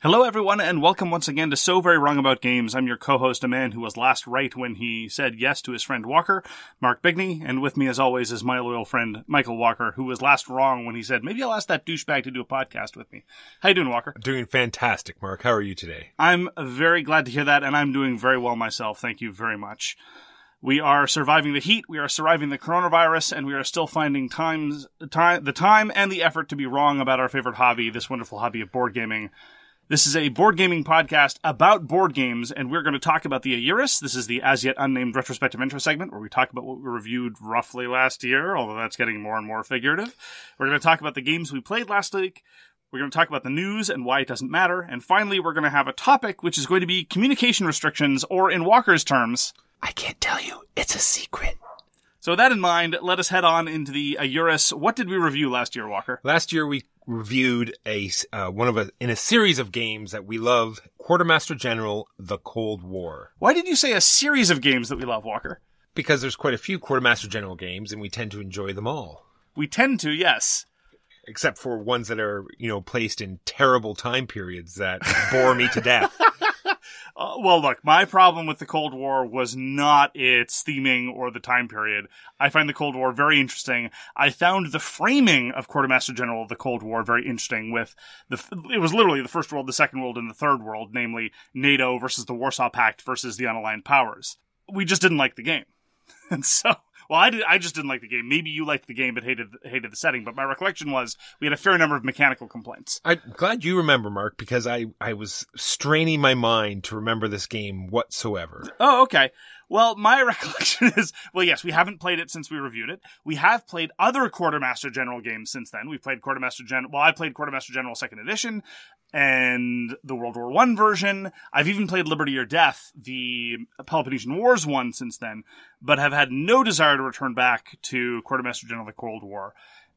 Hello everyone, and welcome once again to So Very Wrong About Games. I'm your co-host, a man who was last right when he said yes to his friend Walker, Mark Bigney, and with me as always is my loyal friend, Michael Walker, who was last wrong when he said, maybe I'll ask that douchebag to do a podcast with me. How you doing, Walker? Doing fantastic, Mark. How are you today? I'm very glad to hear that, and I'm doing very well myself. Thank you very much. We are surviving the heat, we are surviving the coronavirus, and we are still finding the time and the effort to be wrong about our favorite hobby, this wonderful hobby of board gaming. This is a board gaming podcast about board games, and we're going to talk about the AYURIS. This is the as-yet unnamed retrospective intro segment, where we talk about what we reviewed roughly last year, although that's getting more and more figurative. We're going to talk about the games we played last week. We're going to talk about the news and why it doesn't matter. And finally, we're going to have a topic, which is going to be communication restrictions, or in Walker's terms, I can't tell you. It's a secret. So with that in mind, let us head on into the AYURIS. What did we review last year, Walker? Last year we reviewed in a series of games that we love, Quartermaster General, The Cold War. Why did you say a series of games that we love, Walker? Because there's quite a few Quartermaster General games, and we tend to enjoy them all. We tend to, yes. Except for ones that are, placed in terrible time periods that bore me to death. Well, look, my problem with the Cold War was not its theming or the time period. I find the Cold War very interesting. I found the framing of Quartermaster General of the Cold War very interesting with it was literally the First World, the Second World, and the Third World, namely NATO versus the Warsaw Pact versus the unaligned powers. We just didn't like the game. And so... Well, I just didn't like the game. Maybe you liked the game but hated the setting, but my recollection was we had a fair number of mechanical complaints. I'm glad you remember, Mark, because I was straining my mind to remember this game whatsoever. Oh, okay. Well, my recollection is, well, yes, we haven't played it since we reviewed it. We have played other Quartermaster General games since then. We've played Quartermaster General, well, I played Quartermaster General 2nd Edition and the World War I version. I've even played Liberty or Death, the Peloponnesian Wars one since then, but have had no desire to return back to Quartermaster General the Cold War.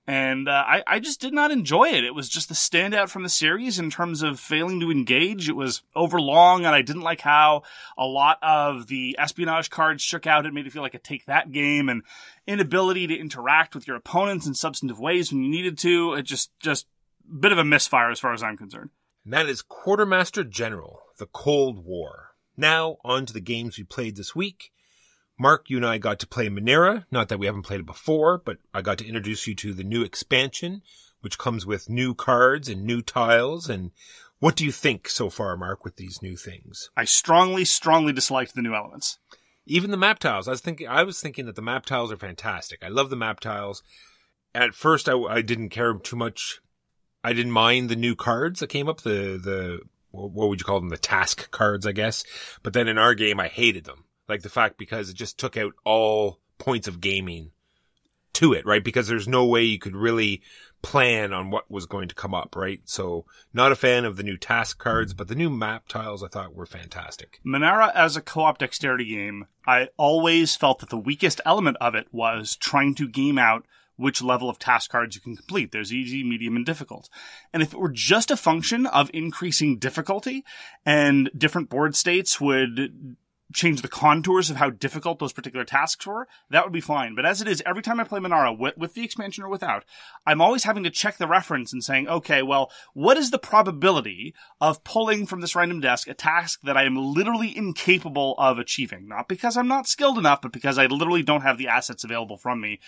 And I just did not enjoy it. It was just the standout from the series in terms of failing to engage. It was overlong, and I didn't like how a lot of the espionage cards shook out. It made it feel like a take-that game, and inability to interact with your opponents in substantive ways when you needed to. It just a bit of a misfire as far as I'm concerned. And that is Quartermaster General, The Cold War. Now, on to the games we played this week. Mark, you and I got to play Menara. Not that we haven't played it before, but I got to introduce you to the new expansion, which comes with new cards and new tiles. And what do you think so far, Mark, with these new things? I strongly disliked the new elements. Even the map tiles. I was thinking that the map tiles are fantastic. I love the map tiles. At first, I didn't care too much. I didn't mind the new cards that came up, what would you call them? The task cards, I guess. But then in our game, I hated them. Like the fact because it just took out all points of gaming to it, right? Because there's no way you could really plan on what was going to come up, right? So not a fan of the new task cards, but the new map tiles I thought were fantastic. Menara as a co-op dexterity game, I always felt that the weakest element of it was trying to game out which level of task cards you can complete. There's easy, medium, and difficult. And if it were just a function of increasing difficulty and different board states would change the contours of how difficult those particular tasks were, that would be fine. But as it is, every time I play Menara, with the expansion or without, I'm always having to check the reference and saying, okay, well, what is the probability of pulling from this random desk a task that I am literally incapable of achieving? Not because I'm not skilled enough, but because I literally don't have the assets available from me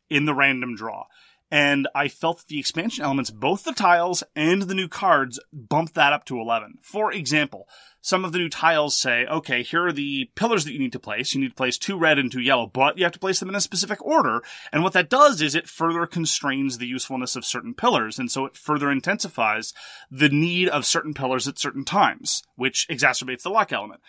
in the random draw. And I felt that the expansion elements, both the tiles and the new cards, bumped that up to 11. For example, some of the new tiles say, okay, here are the pillars that you need to place. You need to place 2 red and 2 yellow, but you have to place them in a specific order. And what that does is it further constrains the usefulness of certain pillars. And so it further intensifies the need of certain pillars at certain times, which exacerbates the luck element.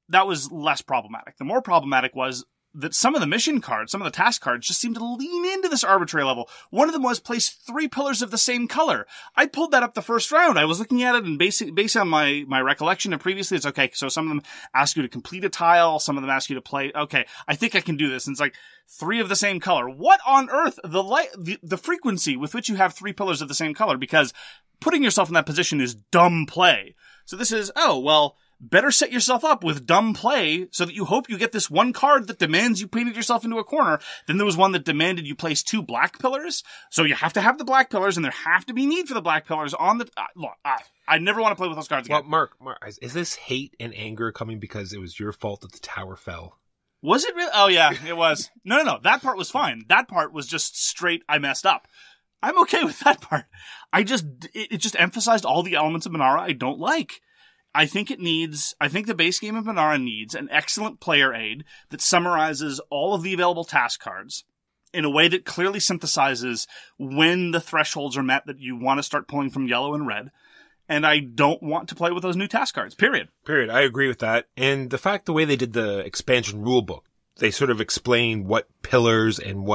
That was less problematic. The more problematic was that some of the mission cards, some of the task cards just seemed to lean into this arbitrary level. One of them was place 3 pillars of the same color. I pulled that up the first round. I was looking at it and based on my recollection of previously, it's okay. So some of them ask you to complete a tile. Some of them ask you to play. Okay, I think I can do this. And it's like 3 of the same color. What on earth? The frequency with which you have 3 pillars of the same color, because putting yourself in that position is dumb play. So this is, oh, well, better set yourself up with dumb play so that you hope you get this one card that demands you painted yourself into a corner. Then there was one that demanded you place 2 black pillars. So you have to have the black pillars, and there have to be need for the black pillars on the... I never want to play with those cards again. Well, Mark, is this hate and anger coming because it was your fault that the tower fell? Was it really? Oh, yeah, it was. No. That part was fine. That part was just straight, I messed up. I'm okay with that part. It just emphasized all the elements of Menara I don't like. I think the base game of Menara needs an excellent player aid that summarizes all of the available task cards in a way that clearly synthesizes when the thresholds are met that you want to start pulling from yellow and red. And I don't want to play with those new task cards, period. I agree with that. And the way they did the expansion rulebook, they sort of explain what pillars and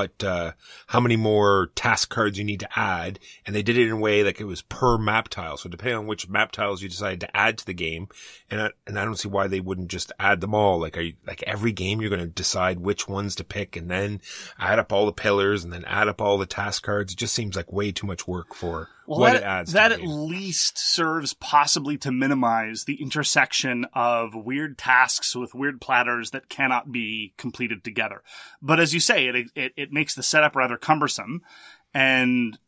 how many more task cards you need to add. And they did it in a way like it was per map tile. So depending on which map tiles you decide to add to the game, and I don't see why they wouldn't just add them all. Like, every game you're going to decide which ones to pick and then add up all the pillars and then add up all the task cards. It just seems like way too much work for what it adds. That to at least serves possibly to minimize the intersection of weird tasks with weird platters that cannot be completed together. But as you say, it makes the setup rather cumbersome. And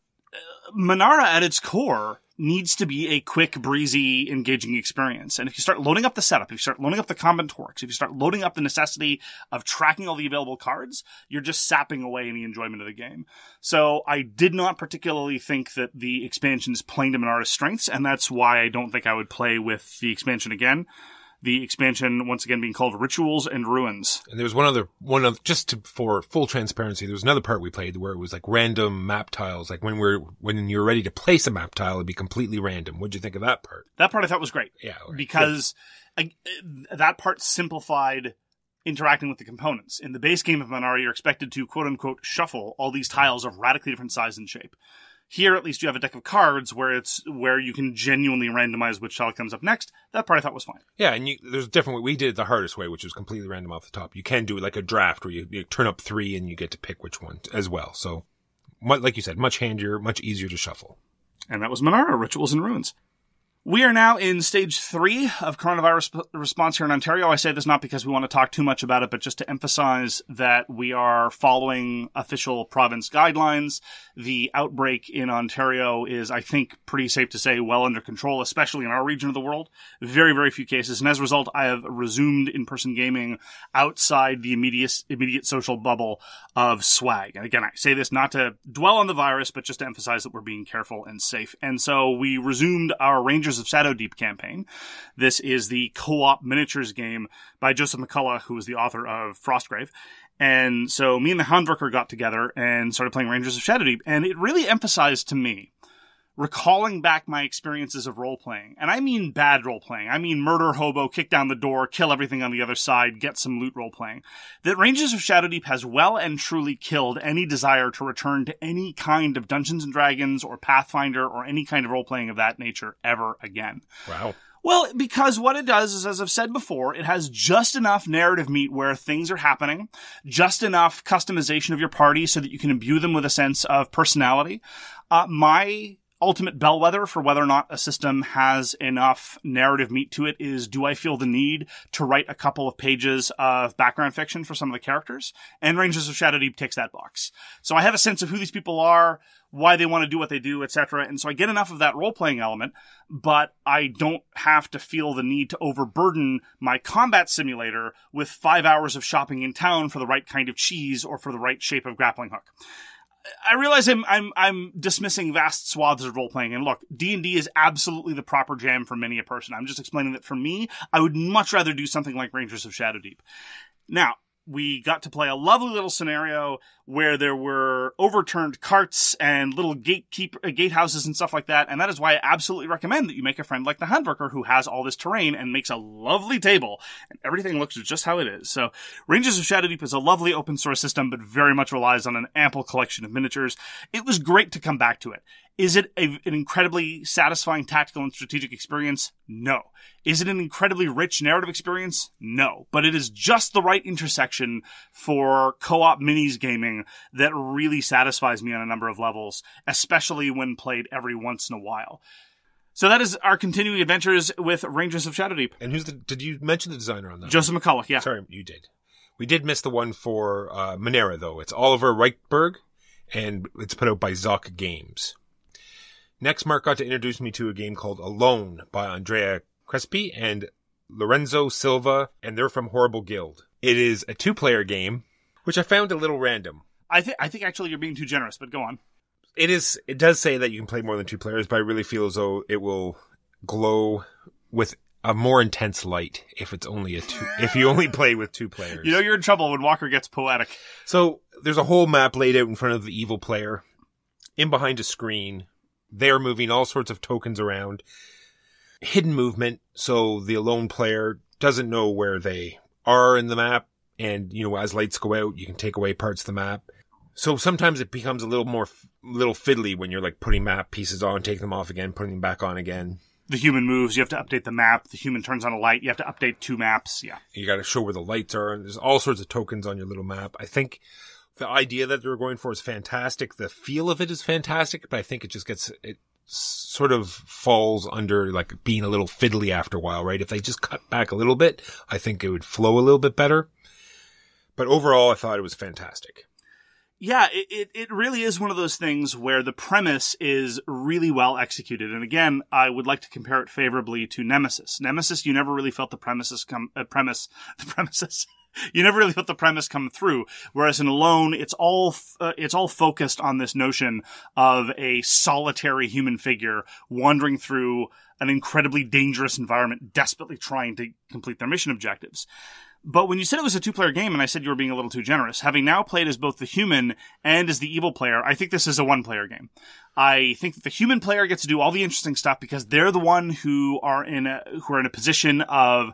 Menara at its core needs to be a quick, breezy, engaging experience. And if you start loading up the setup, if you start loading up the combinatorics, if you start loading up the necessity of tracking all the available cards, you're just sapping away any enjoyment of the game. So I did not particularly think that the expansion is playing to Menara's strengths, and that's why I don't think I would play with the expansion again. The expansion, once again, being called Rituals and Ruins. And there was for full transparency, there was another part we played where it was like random map tiles. Like when you're ready to place a map tile, it'd be completely random. What'd you think of that part? That part I thought was great. Yeah. Right. Because that part simplified interacting with the components. In the base game of Menara, you're expected to, quote unquote, shuffle all these tiles of radically different size and shape. Here, at least, you have a deck of cards where you can genuinely randomize which tile comes up next. That part I thought was fine. Yeah, and there's a different way. We did it the hardest way, which was completely random off the top. You can do it like a draft where you turn up 3 and you get to pick which one as well. So, like you said, much handier, much easier to shuffle. And that was Menara, Rituals and Ruins. We are now in stage 3 of coronavirus response here in Ontario. I say this not because we want to talk too much about it, but just to emphasize that we are following official province guidelines. The outbreak in Ontario is, I think, pretty safe to say, well under control, especially in our region of the world. Very, very few cases. And as a result, I have resumed in-person gaming outside the immediate social bubble of swag. And again, I say this not to dwell on the virus, but just to emphasize that we're being careful and safe. And so we resumed our Rangers of Shadow Deep campaign. This is the co-op miniatures game by Joseph McCullough, who is the author of Frostgrave. And so me and the Handwerker got together and started playing Rangers of Shadow Deep. And it really emphasized to me, recalling back my experiences of role-playing. And I mean bad role-playing. I mean murder, hobo, kick down the door, kill everything on the other side, get some loot role-playing. That Rangers of Shadow Deep has well and truly killed any desire to return to any kind of Dungeons & Dragons or Pathfinder or any kind of role-playing of that nature ever again. Wow. Well, because what it does is, as I've said before, it has just enough narrative meat where things are happening, just enough customization of your party so that you can imbue them with a sense of personality. My ultimate bellwether for whether or not a system has enough narrative meat to it is, do I feel the need to write a couple of pages of background fiction for some of the characters? And Rangers of Shadow Deep ticks that box. So I have a sense of who these people are, why they want to do what they do, etc. And so I get enough of that role-playing element, but I don't have to feel the need to overburden my combat simulator with 5 hours of shopping in town for the right kind of cheese or for the right shape of grappling hook. I realize I'm dismissing vast swaths of role-playing, and look, D&D is absolutely the proper jam for many a person. I'm just explaining that for me, I would much rather do something like Rangers of Shadow Deep. Now, we got to play a lovely little scenario where there were overturned carts and little gatehouses and stuff like that, and that is why I absolutely recommend that you make a friend like the Handwerker who has all this terrain and makes a lovely table, and everything looks just how it is. So, Rangers of Shadow Deep is a lovely open source system, but very much relies on an ample collection of miniatures. It was great to come back to it. Is it an incredibly satisfying tactical and strategic experience? No. Is it an incredibly rich narrative experience? No. But it is just the right intersection for co-op minis gaming that really satisfies me on a number of levels, especially when played every once in a while. So that is our continuing adventures with Rangers of Shadow Deep. And did you mention the designer on that? Joseph McCullough, yeah. Sorry, you did. We did miss the one for Menara, though. It's Oliver Richtberg, and it's put out by Zoch Games. Next, Mark got to introduce me to a game called Alone by Andrea Crespi and Lorenzo Silva, and they're from Horrible Guild. It is a 2-player game, which I found a little random. I think actually you're being too generous, but go on. It does say that you can play more than 2 players, but I really feel as though it will glow with a more intense light if you only play with 2 players. You know you're in trouble when Walker gets poetic. So there's a whole map laid out in front of the evil player, in behind a screen. They're moving all sorts of tokens around. Hidden movement, so the alone player doesn't know where they are in the map, and as lights go out, you can take away parts of the map. So sometimes it becomes a little fiddly when you're like putting map pieces on, taking them off again, putting them back on again. The human moves, you have to update the map. The human turns on a light, you have to update 2 maps. Yeah. You got to show where the lights are, and there's all sorts of tokens on your little map. I think the idea that they're going for is fantastic. The feel of it is fantastic, but I think it sort of falls under like being a little fiddly after a while, right? If they just cut back a little bit, I think it would flow a little bit better. But overall, I thought it was fantastic. Yeah, it really is one of those things where the premise is really well executed. And again, I would like to compare it favorably to Nemesis. Nemesis, you never really felt the premises. You never really felt the premise come through. Whereas in Alone, it's all focused on this notion of a solitary human figure wandering through an incredibly dangerous environment, desperately trying to complete their mission objectives. But when you said it was a 2-player game, and I said you were being a little too generous, having now played as both the human and as the evil player, I think this is a 1-player game. I think that the human player gets to do all the interesting stuff because they're the one who are in a position of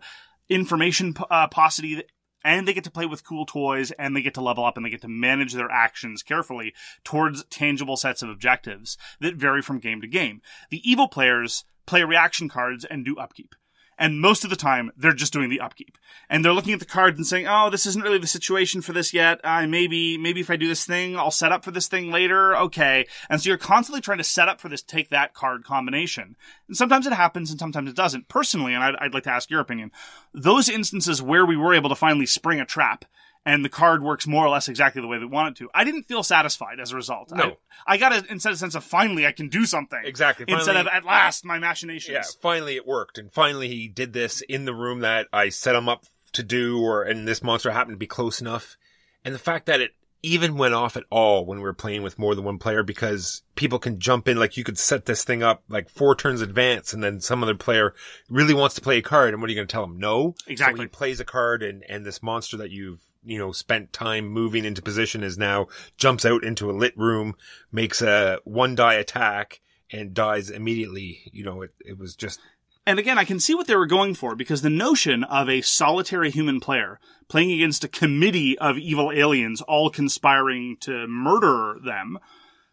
information paucity, and they get to play with cool toys, and they get to level up, and they get to manage their actions carefully towards tangible sets of objectives that vary from game to game. The evil players play reaction cards and do upkeep. And most of the time, they're just doing the upkeep. And they're looking at the cards and saying, oh, this isn't really the situation for this yet. Maybe if I do this thing, I'll set up for this thing later. Okay. And so you're constantly trying to set up for this take that card combination. And sometimes it happens and sometimes it doesn't. Personally, and I'd like to ask your opinion, those instances where we were able to finally spring a trap and the card works more or less exactly the way we want it to, I didn't feel satisfied as a result. No. I got a sense of finally I can do something. Exactly. Finally, instead of at last my machinations. Yeah, finally it worked. And finally he did this in the room that I set him up to do, and this monster happened to be close enough. And the fact that it even went off at all when we were playing with more than 1 player, because people can jump in, like you could set this thing up like 4 turns advance, and then some other player really wants to play a card, and what are you going to tell him? No. Exactly. So he plays a card, and this monster that you've spent time moving into position is now jumps out into a lit room, makes a 1-die attack, and dies immediately. It was just... And again, I can see what they were going for, because the notion of a solitary human player playing against a committee of evil aliens all conspiring to murder them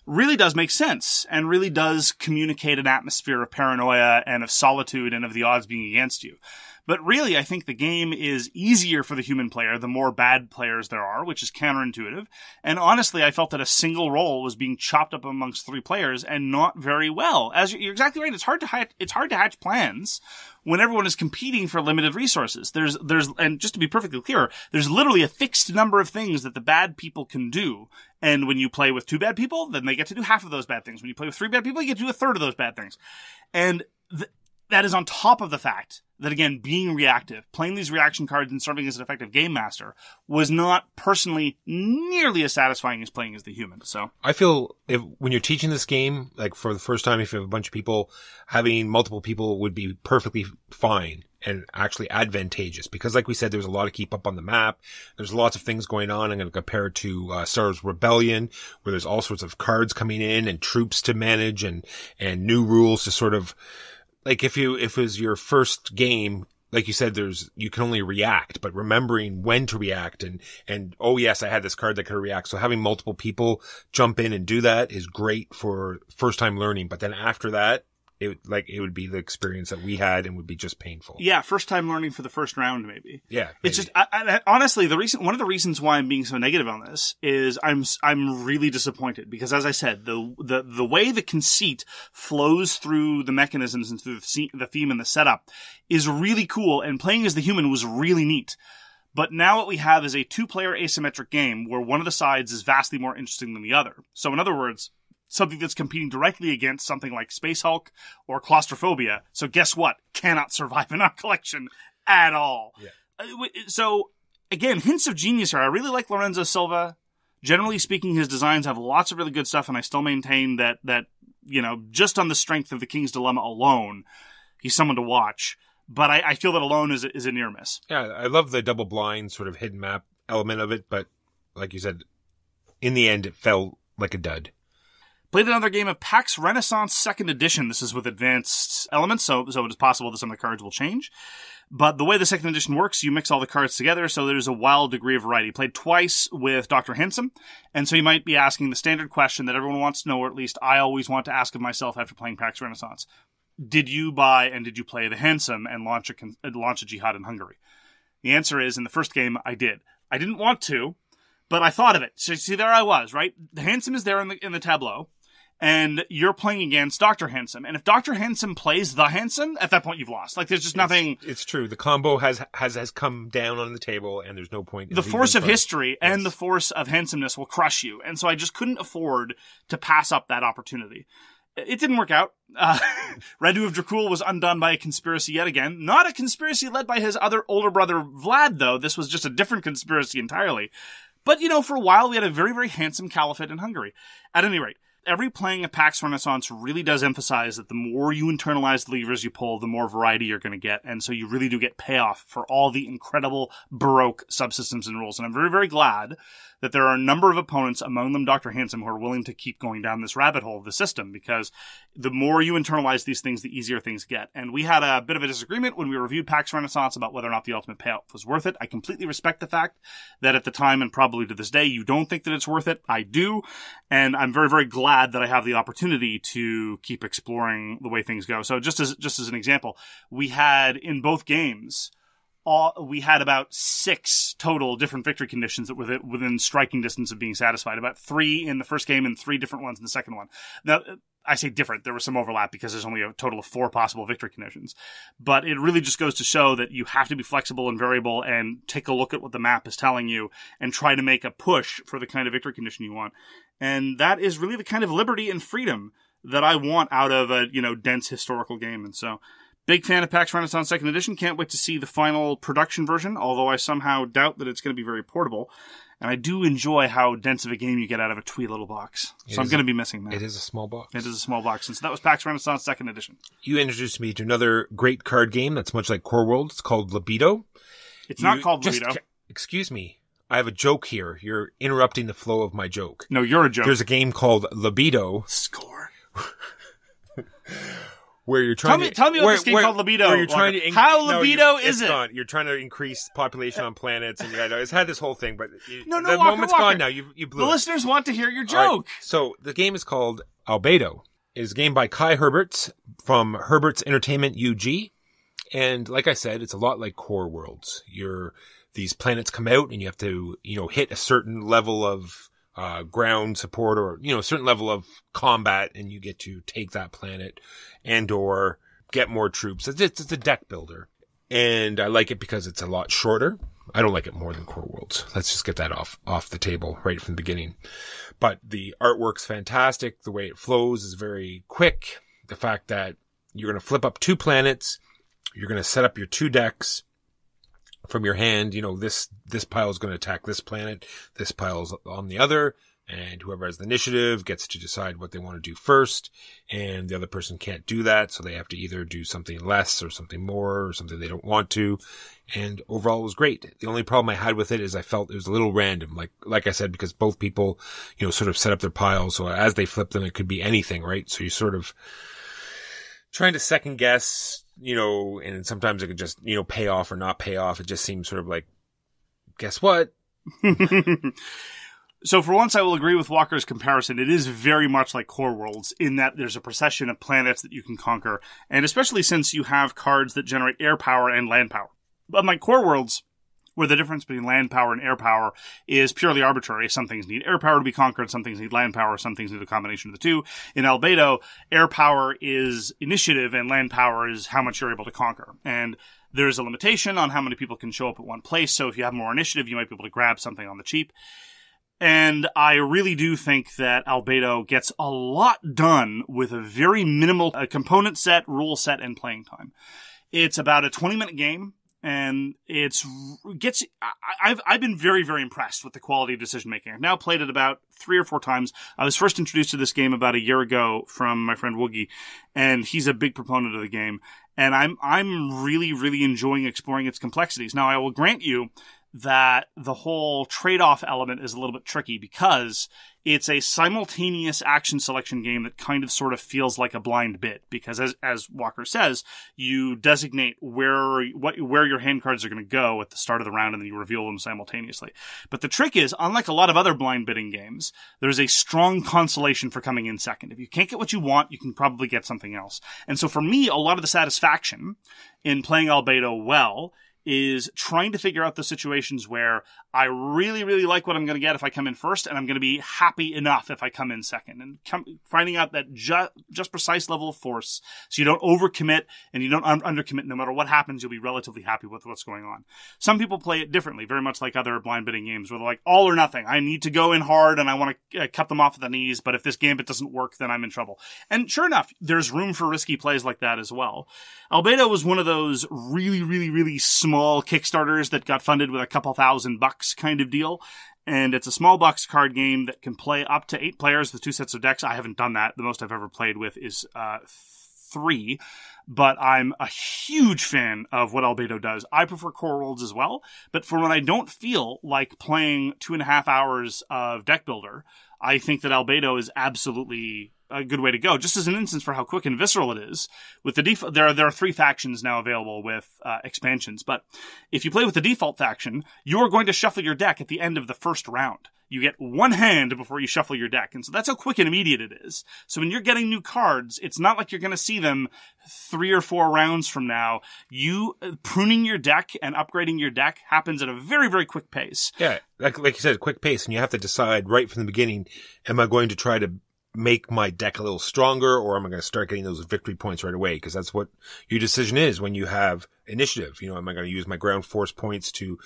really does make sense, and really does communicate an atmosphere of paranoia and of solitude and of the odds being against you. But really, I think the game is easier for the human player the more bad players there are, which is counterintuitive. And honestly, I felt that a single role was being chopped up amongst 3 players and not very well. As you're exactly right, it's hard to hatch plans when everyone is competing for limited resources. And just to be perfectly clear, there's literally a fixed number of things that the bad people can do. And when you play with 2 bad people, then they get to do half of those bad things. When you play with 3 bad people, you get to do a third of those bad things. And that is on top of the fact that, again, being reactive, playing these reaction cards and serving as an effective game master was not personally nearly as satisfying as playing as the human. So I feel when you're teaching this game, like for the first time, if you have a bunch of people, having multiple people would be perfectly fine and actually advantageous, because like we said, there's a lot to keep up on the map. There's lots of things going on. I'm going to compare it to Star Wars Rebellion, where there's all sorts of cards coming in and troops to manage and new rules to sort of, like if it was your first game, like you said, you can only react, but remembering when to react and oh yes, I had this card that could react. So having multiple people jump in and do that is great for first time learning. But then after that, it would be the experience that we had and would be just painful. Yeah, first time learning for the first round, maybe. Yeah, maybe. It's just honestly one of the reasons why I'm being so negative on this is I'm really disappointed, because as I said, the way the conceit flows through the mechanisms and through the theme and the setup is really cool, and playing as the human was really neat. But now what we have is a 2-player asymmetric game where one of the sides is vastly more interesting than the other. So in other words, something that's competing directly against something like Space Hulk or Claustrophobia. So guess what? Cannot survive in our collection at all. Yeah. So, again, hints of genius here. I really like Lorenzo Silva. Generally speaking, his designs have lots of really good stuff, and I still maintain that just on the strength of the King's Dilemma alone, he's someone to watch. But I feel that alone is a near miss. Yeah, I love the double blind sort of hidden map element of it, but like you said, in the end, it fell like a dud. Played another game of PAX Renaissance 2nd Edition. This is with advanced elements, so it is possible that some of the cards will change. But the way the 2nd Edition works, you mix all the cards together, so there's a wild degree of variety. Played twice with Dr. Handsome, and so you might be asking the standard question that everyone wants to know, or at least I always want to ask of myself after playing PAX Renaissance. Did you buy and did you play the Handsome and launch a jihad in Hungary? The answer is, in the first game, I did. I didn't want to, but I thought of it. So see, there I was, right? The Handsome is there in the tableau, and you're playing against Dr. Handsome. And if Dr. Handsome plays the Handsome, at that point you've lost. Like, there's just nothing... It's true. The combo has come down on the table, and there's no point... The force of history and the force of handsomeness will crush you. And so I just couldn't afford to pass up that opportunity. It didn't work out. Radu of Dracul was undone by a conspiracy yet again. Not a conspiracy led by his other older brother, Vlad, though. This was just a different conspiracy entirely. But, for a while, we had a very, very handsome caliphate in Hungary. At any rate, every playing of PAX Renaissance really does emphasize that the more you internalize the levers you pull, the more variety you're going to get. And so you really do get payoff for all the incredible Baroque subsystems and rules. And I'm very, very glad that there are a number of opponents, among them Dr. Handsome, who are willing to keep going down this rabbit hole of the system, because the more you internalize these things, the easier things get. And we had a bit of a disagreement when we reviewed PAX Renaissance about whether or not the ultimate payout was worth it. I completely respect the fact that at the time, and probably to this day, you don't think that it's worth it. I do. And I'm very, very glad that I have the opportunity to keep exploring the way things go. So just as an example, we had in both games... we had about 6 total different victory conditions that were within striking distance of being satisfied. About 3 in the first game and 3 different ones in the second one. Now, I say different. There was some overlap because there's only a total of 4 possible victory conditions. But it really just goes to show that you have to be flexible and variable and take a look at what the map is telling you and try to make a push for the kind of victory condition you want. And that is really the kind of liberty and freedom that I want out of a, dense historical game. And so... big fan of PAX Renaissance 2nd Edition. Can't wait to see the final production version, although I somehow doubt that it's going to be very portable. And I do enjoy how dense of a game you get out of a twee little box. So I'm going to be missing that. It is a small box. It is a small box. And so that was PAX Renaissance 2nd Edition. You introduced me to another great card game that's much like Core World. It's called Albedo. It's not called Albedo. Excuse me. I have a joke here. You're interrupting the flow of my joke. No, you're a joke. There's a game called Albedo. Score. Where you're trying tell me about this game called Albedo. Where you're trying to how Albedo is it? Gone. You're trying to increase population on planets, and it's had this whole thing, but no, the Walker, moment's Walker. gone now. You blew the it. Listeners want to hear your joke. Right. So the game is called Albedo. It is a game by Kai Herbertz from Herbertz Entertainment UG, and like I said, it's a lot like Core Worlds. These planets come out, and you have to hit a certain level of ground support or, a certain level of combat, and you get to take that planet and or get more troops. It's a deck builder. And I like it because it's a lot shorter. I don't like it more than Core Worlds. Let's just get that off the table right from the beginning. But the artwork's fantastic. The way it flows is very quick. The fact that you're going to flip up 2 planets. You're going to set up your 2 decks. From your hand, this pile is going to attack this planet, this pile's on the other, and whoever has the initiative gets to decide what they want to do first, and the other person can't do that, so they have to either do something less or something more or something they don't want to, and overall it was great. The only problem I had with it is I felt it was a little random, like I said, because both people, sort of set up their piles, so as they flip them, it could be anything, right? So you sort of trying to second guess, and sometimes it could just, pay off or not pay off. It just seems sort of like, guess what? So for once, I will agree with Walker's comparison. It is very much like Core Worlds in that there's a procession of planets that you can conquer, and especially since you have cards that generate air power and land power. Unlike Core Worlds, where the difference between land power and air power is purely arbitrary. Some things need air power to be conquered, some things need land power, some things need a combination of the two. In Albedo, air power is initiative and land power is how much you're able to conquer. And there's a limitation on how many people can show up at one place, so if you have more initiative, you might be able to grab something on the cheap. And I really do think that Albedo gets a lot done with a very minimal component set, rule set, and playing time. It's about a 20-minute game, and I've been very, very impressed with the quality of decision making. I've now played it about 3 or 4 times. I was first introduced to this game about a year ago from my friend Woogie, and he's a big proponent of the game. And I'm really, really enjoying exploring its complexities. Now, I will grant you that the whole trade-off element is a little bit tricky because it's a simultaneous action selection game that kind of sort of feels like a blind bit, because as Walker says, you designate where your hand cards are going to go at the start of the round, and then you reveal them simultaneously. But the trick is, unlike a lot of other blind bidding games, there's a strong consolation for coming in second. If you can't get what you want, you can probably get something else. And so for me, a lot of the satisfaction in playing Albedo well is trying to figure out the situations where I really, really like what I'm going to get if I come in first, and I'm going to be happy enough if I come in second, and finding out that just precise level of force, so you don't overcommit and you don't undercommit. No matter what happens, you'll be relatively happy with what's going on. Some people play it differently, very much like other blind bidding games, where they're like, all or nothing. I need to go in hard and I want to cut them off at the knees, but if this gambit doesn't work, then I'm in trouble. And sure enough, there's room for risky plays like that as well. Albedo was one of those really, really, really small Kickstarters that got funded with a couple $1,000 kind of deal. And it's a small box card game that can play up to 8 players with 2 sets of decks. I haven't done that. The most I've ever played with is 3. But I'm a huge fan of what Albedo does. I prefer Core Worlds as well. But for when I don't feel like playing 2.5 hours of deck builder, I think that Albedo is absolutely a good way to go. Just as an instance for how quick and visceral it is. With the default, there are 3 factions now available with expansions. But if you play with the default faction, you are going to shuffle your deck at the end of the first round. You get 1 hand before you shuffle your deck. And so that's how quick and immediate it is. So when you're getting new cards, it's not like you're going to see them 3 or 4 rounds from now. You pruning your deck and upgrading your deck happens at a very, very quick pace. Yeah, like you said, quick pace. And you have to decide right from the beginning, am I going to try to make my deck a little stronger, or am I going to start getting those victory points right away? Because that's what your decision is when you have initiative. Am I going to use my ground force points to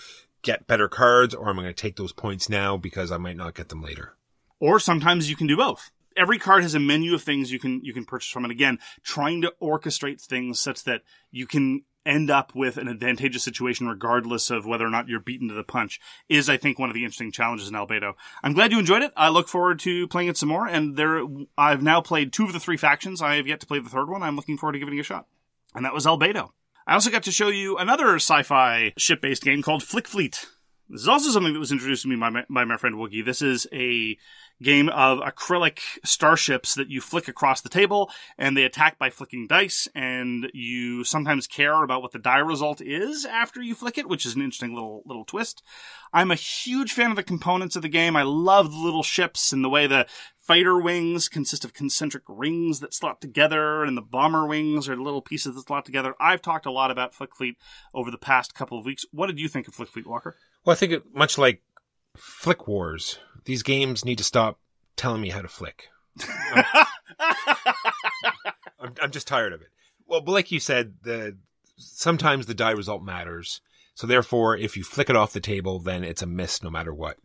get better cards, or am I going to take those points now because I might not get them later? Or sometimes you can do both. Every card has a menu of things you can purchase from. And again, trying to orchestrate things such that you can end up with an advantageous situation regardless of whether or not you're beaten to the punch is, I think, one of the interesting challenges in Albedo. I'm glad you enjoyed it. I look forward to playing it some more. And I've now played 2 of the 3 factions. I have yet to play the 3rd one. I'm looking forward to giving it a shot. And that was Albedo. I also got to show you another sci-fi ship-based game called FlickFleet. This is also something that was introduced to me by my friend Woogie. This is a game of acrylic starships that you flick across the table, and they attack by flicking dice, and you sometimes care about what the die result is after you flick it, which is an interesting little twist. I'm a huge fan of the components of the game. I love the little ships and the way the fighter wings consist of concentric rings that slot together, and the bomber wings are little pieces that slot together. I've talked a lot about FlickFleet over the past couple of weeks. What did you think of FlickFleet, Walker? Well, I think much like Flick Wars, these games need to stop telling me how to flick. I'm just tired of it. Well, but like you said, sometimes the die result matters. So therefore, if you flick it off the table, then it's a miss no matter what.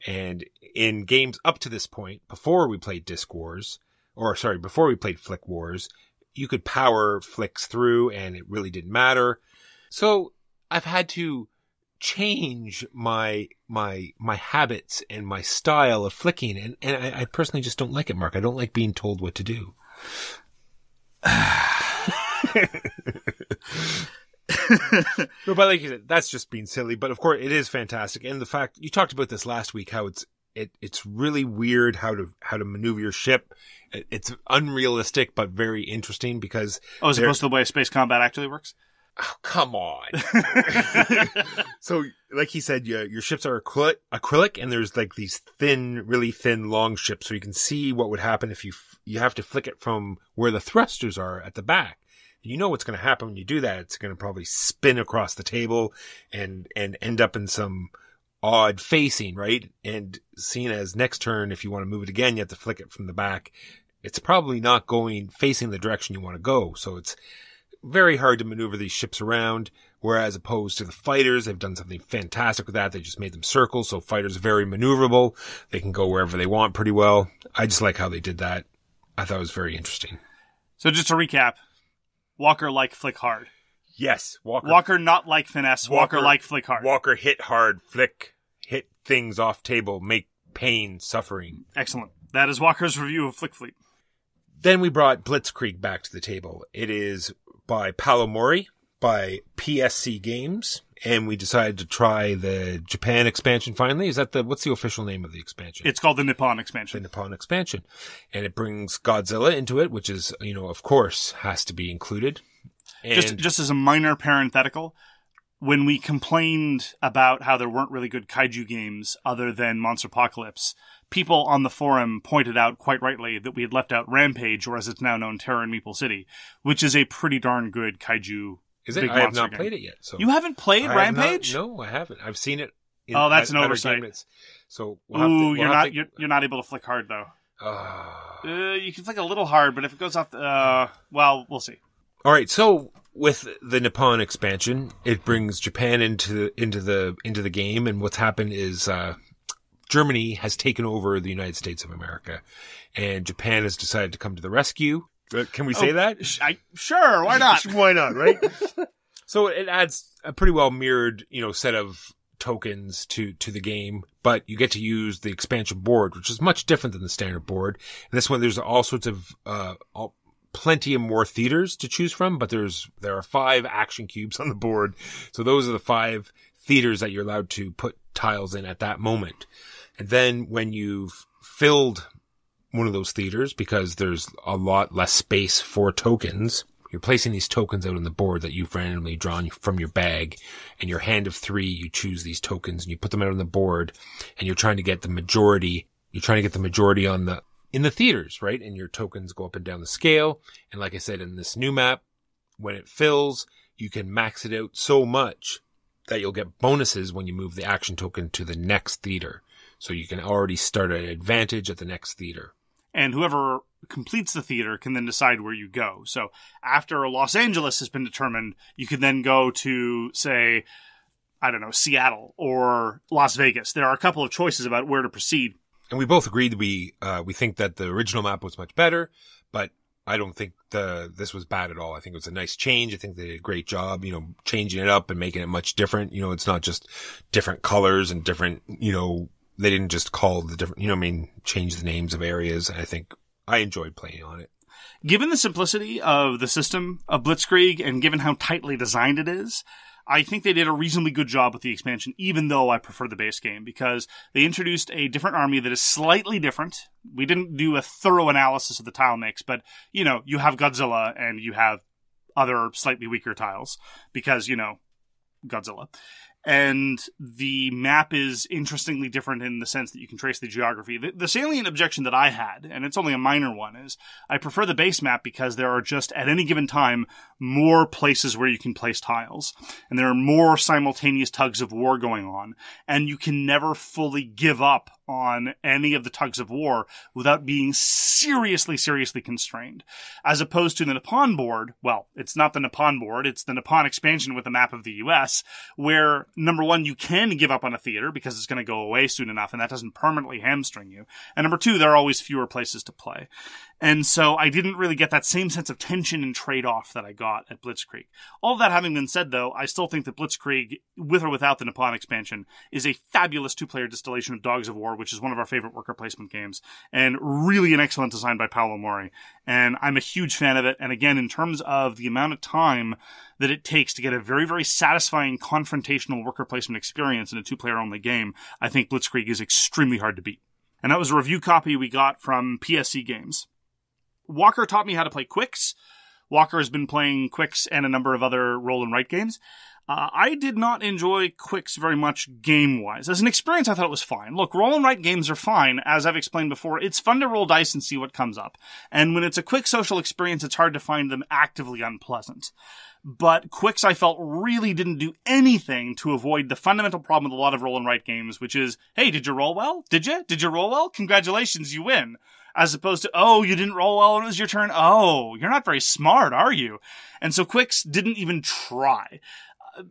And in games up to this point, before we played before we played Flick Wars, you could power flicks through and it really didn't matter. So I've had to change my habits and my style of flicking, and I personally just don't like it, Mark. I don't like being told what to do. No, but like you said, that's just being silly. But of course, it is fantastic, and the fact you talked about this last week, how it's really weird how to maneuver your ship. It's unrealistic, but very interesting because as opposed to the way space combat actually works. Oh, come on. So, like he said, your ships are acrylic, and there's like these really thin, long ships, so you can see what would happen if you have to flick it from where the thrusters are at the back. You know what's going to happen when you do that. It's going to probably spin across the table and end up in some odd facing, right? And seeing as next turn, if you want to move it again, you have to flick it from the back. It's probably not facing the direction you want to go. So very hard to maneuver these ships around, whereas opposed to the fighters, they've done something fantastic with that. They just made them circles, so fighters are very maneuverable. They can go wherever they want pretty well. I just like how they did that. I thought it was very interesting. So just to recap, Walker like flick hard. Yes, Walker not like finesse, Walker like flick hard. Walker hit hard, flick, hit things off table, make pain, suffering. Excellent. That is Walker's review of FlickFleet. Then we brought Blitzkrieg back to the table. It is by Paolo Mori, by PSC Games, and we decided to try the Japan expansion finally. Is that what's the official name of the expansion? It's called the Nippon expansion. The Nippon expansion. And it brings Godzilla into it, which is, of course, has to be included. And just as a minor parenthetical, when we complained about how there weren't really good kaiju games other than Monster Apocalypse, people on the forum pointed out quite rightly that we had left out Rampage, or as it's now known, Terror in Meeple City, which is a pretty darn good kaiju. Is it? I have not played it yet. So you haven't played Rampage? No, I haven't. I've seen it. That's an oversight. So you're not able to flick hard though. You can flick a little hard, but if it goes off, we'll see. All right, so with the Nippon expansion, it brings Japan into the game, and what's happened is Germany has taken over the United States of America, and Japan has decided to come to the rescue. Can we say that? Sure, why not? Why not, right? So it adds a pretty well mirrored, set of tokens to the game, but you get to use the expansion board, which is much different than the standard board. And this one, there's all sorts of plenty of more theaters to choose from, but there are 5 action cubes on the board. So those are the 5 theaters that you're allowed to put tiles in at that moment. And then when you've filled one of those theaters, because there's a lot less space for tokens, you're placing these tokens out on the board that you've randomly drawn from your bag. And your hand of 3, you choose these tokens and you put them out on the board, and you're trying to get the majority. You're trying to get the majority in the theaters, right? And your tokens go up and down the scale. And like I said, in this new map, when it fills, you can max it out so much that you'll get bonuses when you move the action token to the next theater. So you can already start at an advantage at the next theater. And whoever completes the theater can then decide where you go. So after Los Angeles has been determined, you can then go to, say, I don't know, Seattle or Las Vegas. There are a couple of choices about where to proceed. And we both agreed we think that the original map was much better, but I don't think this was bad at all. I think it was a nice change. I think they did a great job, changing it up and making it much different. It's not just different colors and different, they didn't just call the different, change the names of areas. I think I enjoyed playing on it. Given the simplicity of the system of Blitzkrieg and given how tightly designed it is, I think they did a reasonably good job with the expansion, even though I prefer the base game, because they introduced a different army that is slightly different. We didn't do a thorough analysis of the tile mix, but, you have Godzilla and you have other slightly weaker tiles because, Godzilla. And the map is interestingly different in the sense that you can trace the geography. The salient objection that I had, and it's only a minor one, is I prefer the base map because there are just, at any given time, more places where you can place tiles. And there are more simultaneous tugs of war going on. And you can never fully give up on any of the tugs of war without being seriously constrained. As opposed to the Nippon board, well, it's not the Nippon board, it's the Nippon expansion with a map of the US, where, number one, you can give up on a theater because it's going to go away soon enough, and that doesn't permanently hamstring you. And number two, there are always fewer places to play. And so I didn't really get that same sense of tension and trade-off that I got at Blitzkrieg. All of that having been said, though, I still think that Blitzkrieg, with or without the Nippon expansion, is a fabulous two-player distillation of Dogs of War, which is one of our favorite worker placement games, and really an excellent design by Paolo Mori. And I'm a huge fan of it. And again, in terms of the amount of time that it takes to get a very, very satisfying confrontational worker placement experience in a two-player only game, I think Blitzkrieg is extremely hard to beat. And that was a review copy we got from PSC Games. Walker taught me how to play Quicks. Walker has been playing Quicks and a number of other roll and write games. I did not enjoy Quicks very much game-wise. As an experience, I thought it was fine. Look, roll and write games are fine. As I've explained before, it's fun to roll dice and see what comes up. And when it's a quick social experience, it's hard to find them actively unpleasant. But Quicks, I felt, really didn't do anything to avoid the fundamental problem with a lot of roll and write games, which is, hey, did you roll well? Did you? Did you roll well? Congratulations, you win. as opposed to, oh, you didn't roll well when it was your turn. Oh, you're not very smart, are you? And so Quicks didn't even try.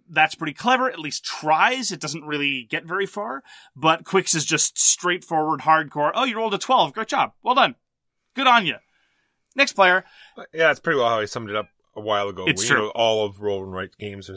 That's pretty clever, at least tries. It doesn't really get very far, but Quicks is just straightforward, hardcore. Oh, you rolled a 12. Great job. Well done. Good on you. Next player. Yeah, that's pretty well how I summed it up a while ago. It's true. All of roll and write games.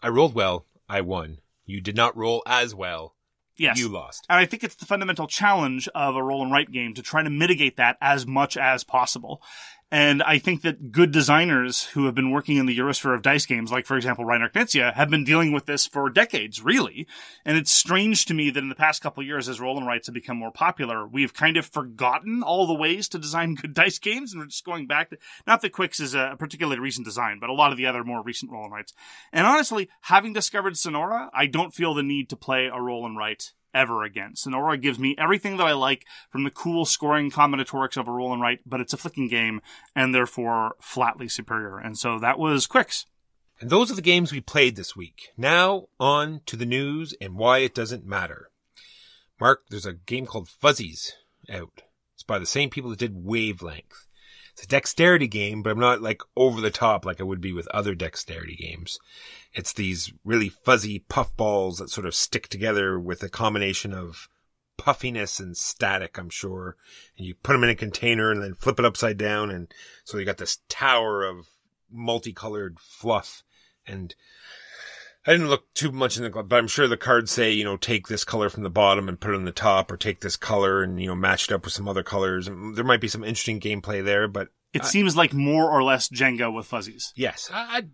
I rolled well. I won. You did not roll as well. Yes. You lost. And I think it's the fundamental challenge of a roll and write game to try to mitigate that as much as possible. And I think that good designers who have been working in the Eurosphere of dice games, like, for example, Reiner Knizia, have been dealing with this for decades, really. And it's strange to me that in the past couple of years, as roll and writes have become more popular, we've kind of forgotten all the ways to design good dice games, and we're just going back to, not that Quicks is a particularly recent design, but a lot of the other more recent roll and writes. And honestly, having discovered Sonora, I don't feel the need to play a roll and write ever again. Sonora gives me everything that I like from the cool scoring combinatorics of a roll and write, but it's a flicking game and therefore flatly superior. And so that was Quicks. And those are the games we played this week. Now on to the news and why it doesn't matter. Mark, there's a game called Fuzzies out. It's by the same people that did Wavelength. It's a dexterity game, but I'm not like over the top like I would be with other dexterity games. It's these really fuzzy puff balls that sort of stick together with a combination of puffiness and static, I'm sure. And you put them in a container and then flip it upside down. And so you got this tower of multicolored fluff. And I didn't look too much in the, but I'm sure the cards say, take this color from the bottom and put it on the top, or take this color and, match it up with some other colors. And there might be some interesting gameplay there, but it seems like more or less Jenga with fuzzies. Yes, I'm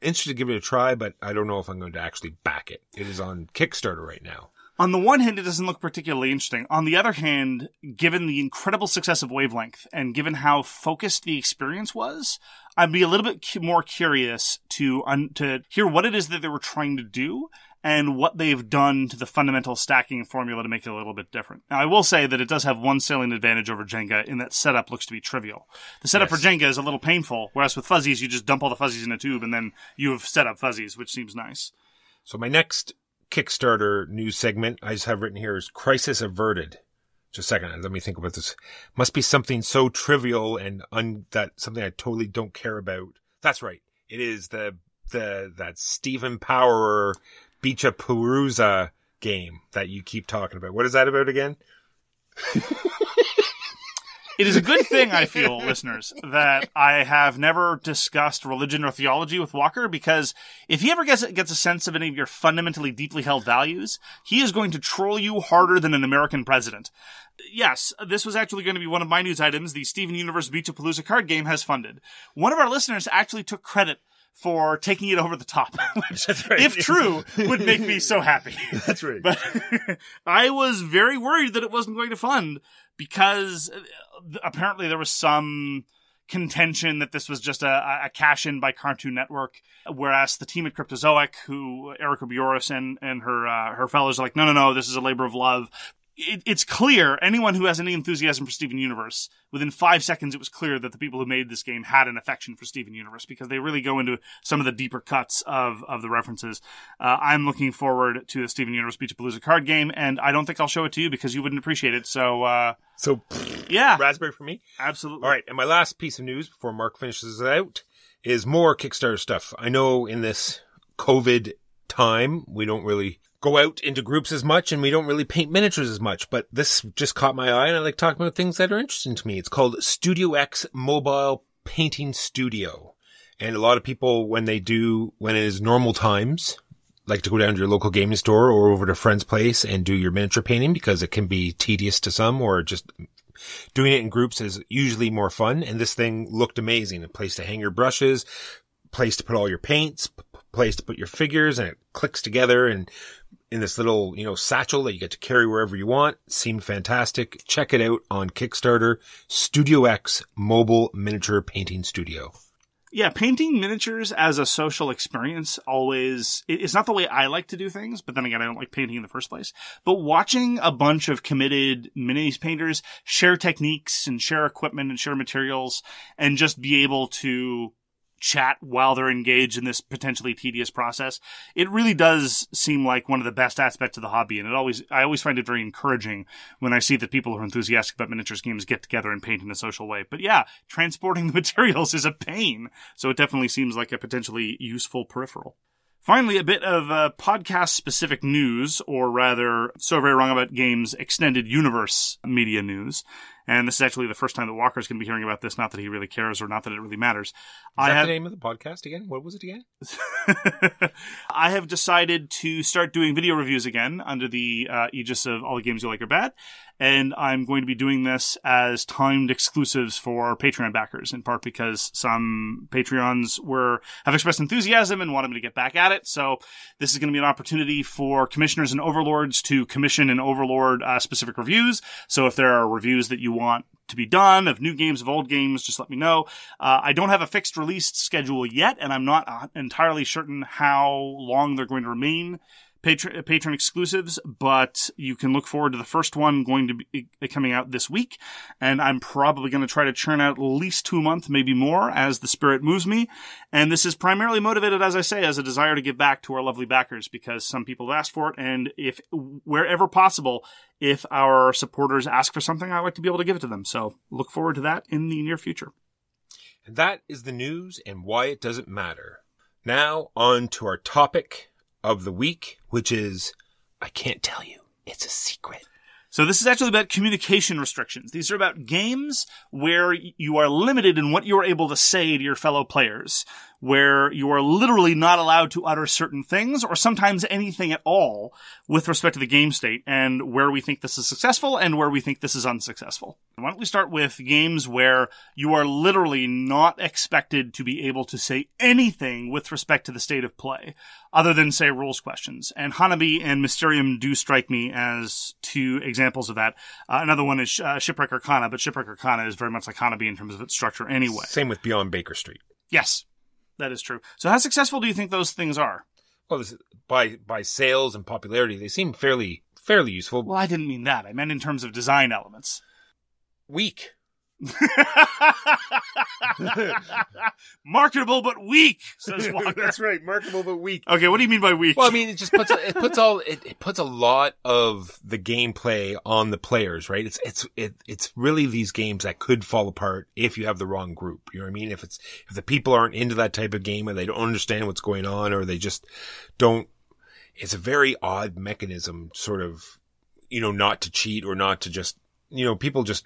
interested to give it a try, but I don't know if I'm going to actually back it. It is on Kickstarter right now. On the one hand, it doesn't look particularly interesting. On the other hand, given the incredible success of Wavelength and given how focused the experience was, I'd be a little bit more curious to hear what it is that they were trying to do and what they've done to the fundamental stacking formula to make it a little bit different. Now, I will say that it does have one salient advantage over Jenga in that setup looks to be trivial. The setup for Jenga is a little painful, whereas with fuzzies, you just dump all the fuzzies in a tube and then you have set up fuzzies, which seems nice. So my next Kickstarter news segment I just have written here is Crisis Averted. Just a second, let me think about this. Must be something so trivial and that something I totally don't care about. That's right. It is that Stephen Power Beach-a-Palooza game that you keep talking about. What is that about again? It is a good thing, I feel, listeners, that I have never discussed religion or theology with Walker, because if he ever gets a sense of any of your fundamentally deeply held values, he is going to troll you harder than an American president. Yes, this was actually going to be one of my news items. The Steven Universe Beach-a-Palooza card game has funded. One of our listeners actually took credit for taking it over the top, which, right, if true, would make me so happy. That's right. But I was very worried that it wasn't going to fund, because apparently there was some contention that this was just a cash-in by Cartoon Network, whereas the team at Cryptozoic, who Erica Bioris and her fellows are like, no, this is a labor of love. It's clear, anyone who has any enthusiasm for Steven Universe, within 5 seconds it was clear that the people who made this game had an affection for Steven Universe, because they really go into some of the deeper cuts of the references. I'm looking forward to the Steven Universe Beach-a-Palooza card game, and I don't think I'll show it to you because you wouldn't appreciate it, so yeah. Raspberry for me? Absolutely. All right, and my last piece of news before Mark finishes it out is more Kickstarter stuff. I know in this COVID time, we don't really go out into groups as much, and we don't really paint miniatures as much, but this just caught my eye, and I like talking about things that are interesting to me. It's called Studio X Mobile Painting Studio. And a lot of people, when it is normal times, like to go down to your local gaming store or over to a friend's place and do your miniature painting, because it can be tedious to some, or just doing it in groups is usually more fun. And this thing looked amazing. A place to hang your brushes, place to put all your paints, place to put your figures, and it clicks together and in this little, satchel that you get to carry wherever you want. It seemed fantastic. Check it out on Kickstarter. Studio X Mobile Miniature Painting Studio. Yeah, painting miniatures as a social experience it's not the way I like to do things, but then again, I don't like painting in the first place. But watching a bunch of committed minis painters share techniques and share equipment and share materials and just be able to chat while they're engaged in this potentially tedious process. It really does seem like one of the best aspects of the hobby, and I always find it very encouraging when I see that people who are enthusiastic about miniatures games get together and paint in a social way. But yeah, transporting the materials is a pain, so it definitely seems like a potentially useful peripheral. Finally, a bit of podcast-specific news, or rather, So Very Wrong About Games extended universe media news. And this is actually the first time that Walker's going to be hearing about this, not that he really cares or not that it really matters. Is that the name of the podcast again? What was it again? I have decided to start doing video reviews again under the aegis of All the Games You Like Are Bad. And I'm going to be doing this as timed exclusives for Patreon backers, in part because some Patreons have expressed enthusiasm and wanted me to get back at it. So this is going to be an opportunity for commissioners and overlords to commission and overlord specific reviews. So if there are reviews that you want to be done of new games, of old games, just let me know. I don't have a fixed release schedule yet, and I'm not entirely certain how long they're going to remain patron exclusives, but you can look forward to the first one going to be coming out this week, and I'm probably going to try to churn out at least 2 months, maybe more, as the spirit moves me. And this is primarily motivated, as I say, as a desire to give back to our lovely backers, because some people have asked for it, and if wherever possible, if our supporters ask for something, I like to be able to give it to them. So look forward to that in the near future. And that is the news and why it doesn't matter. Now on to our topic of the week, which is, I can't tell you, it's a secret. So this is actually about communication restrictions. These are about games where you are limited in what you are able to say to your fellow players, where you are literally not allowed to utter certain things, or sometimes anything at all, with respect to the game state, and where we think this is successful and where we think this is unsuccessful. Why don't we start with games where you are literally not expected to be able to say anything with respect to the state of play, other than, say, rules questions. And Hanabi and Mysterium do strike me as two examples of that. Another one is Shipwreck Arcana, but Shipwreck Arcana is very much like Hanabi in terms of its structure anyway. Same with Beyond Baker Street. Yes. That is true. So how successful do you think those things are? Well, by sales and popularity, they seem fairly useful. Well, I didn't mean that. I meant in terms of design elements. Weak. Marketable but weak, says Walker. That's right, marketable but weak. Okay, what do you mean by weak? Well, I mean, it just puts a lot of the gameplay on the players, right? It's really these games that could fall apart if you have the wrong group. You know what I mean? If the people aren't into that type of game and they don't understand what's going on, or they just don't. It's a very odd mechanism, sort of, not to cheat or not to just, people just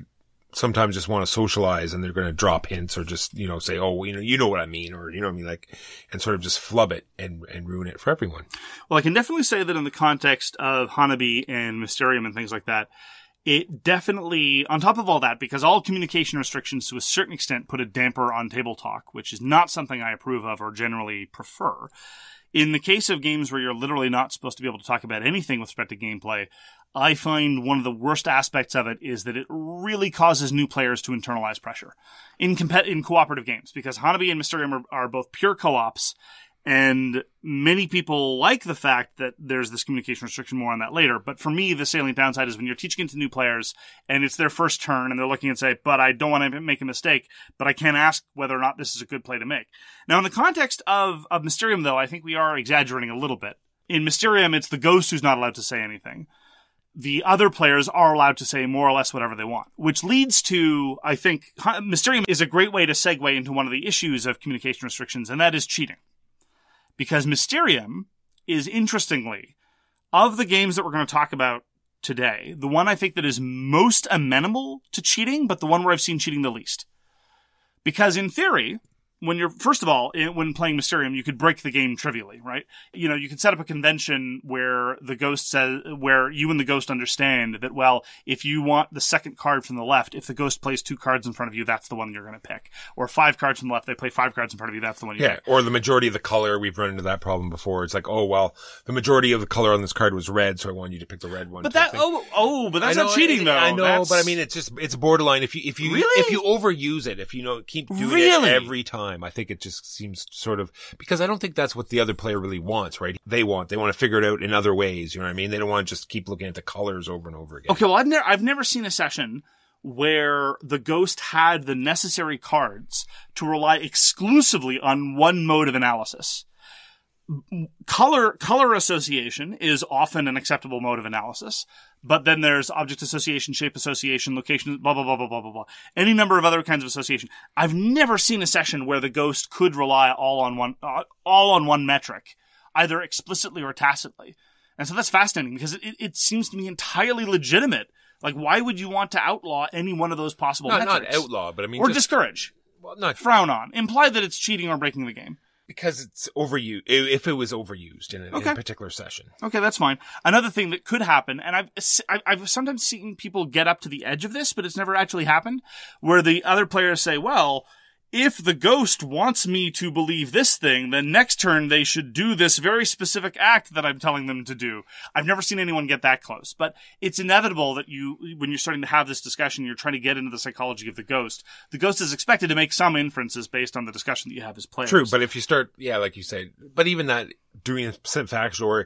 sometimes just want to socialize and they're going to drop hints or just, say, oh, you know what I mean, or, what I mean, like, and sort of just flub it and ruin it for everyone. Well, I can definitely say that in the context of Hanabi and Mysterium and things like that, it definitely, on top of all that, because all communication restrictions to a certain extent put a damper on table talk, which is not something I approve of or generally prefer. In the case of games where you're literally not supposed to be able to talk about anything with respect to gameplay, I find one of the worst aspects of it is that it really causes new players to internalize pressure in cooperative games, because Hanabi and Mysterium are both pure co-ops, and many people like the fact that there's this communication restriction. More on that later. But for me, the salient downside is when you're teaching it to new players and it's their first turn and they're looking and say, but I don't want to make a mistake, but I can't ask whether or not this is a good play to make. Now, in the context of Mysterium, though, I think we are exaggerating a little bit. In Mysterium, it's the ghost who's not allowed to say anything. The other players are allowed to say more or less whatever they want, which leads to, I think, Mysterium is a great way to segue into one of the issues of communication restrictions, and that is cheating. Because Mysterium is, interestingly, of the games that we're going to talk about today, the one I think that is most amenable to cheating, but the one where I've seen cheating the least. Because in theory, first of all, when playing Mysterium, you could break the game trivially, right? You could set up a convention where where you and the ghost understand that, well, if you want the second card from the left, if the ghost plays 2 cards in front of you, that's the one you're going to pick. Or 5 cards from the left, they play 5 cards in front of you, that's the one you pick. Yeah, or the majority of the color, we've run into that problem before. It's like, oh, well, the majority of the color on this card was red, so I want you to pick the red one. But but that's not cheating, though. I know, but I mean, it's borderline. If you overuse it, if you keep doing it every time, I think it just seems sort of, because I don't think that's what the other player really wants, right? They want to figure it out in other ways. You know what I mean? They don't want to just keep looking at the colors over and over again. Okay, well, I've never seen a session where the ghost had the necessary cards to rely exclusively on one mode of analysis. Color association is often an acceptable mode of analysis, but then there's object association, shape association, location, blah, blah, blah, blah, blah, blah, blah. Any number of other kinds of association. I've never seen a session where the ghost could rely all on one metric, either explicitly or tacitly. And so that's fascinating because it seems to me entirely legitimate. Like, why would you want to outlaw any one of those possible metrics? Not outlaw, but I mean... Or discourage. Well, not... Frown on. Imply that it's cheating or breaking the game. Because it's overused, if it was overused in a particular session. Okay, that's fine. Another thing that could happen, and I've sometimes seen people get up to the edge of this, but it's never actually happened, where the other players say, well, if the ghost wants me to believe this thing, then next turn they should do this very specific act that I'm telling them to do. I've never seen anyone get that close, but it's inevitable that when you're starting to have this discussion, you're trying to get into the psychology of the ghost. The ghost is expected to make some inferences based on the discussion that you have as players. True, but if you start, like you say, but even that doing a specific action, or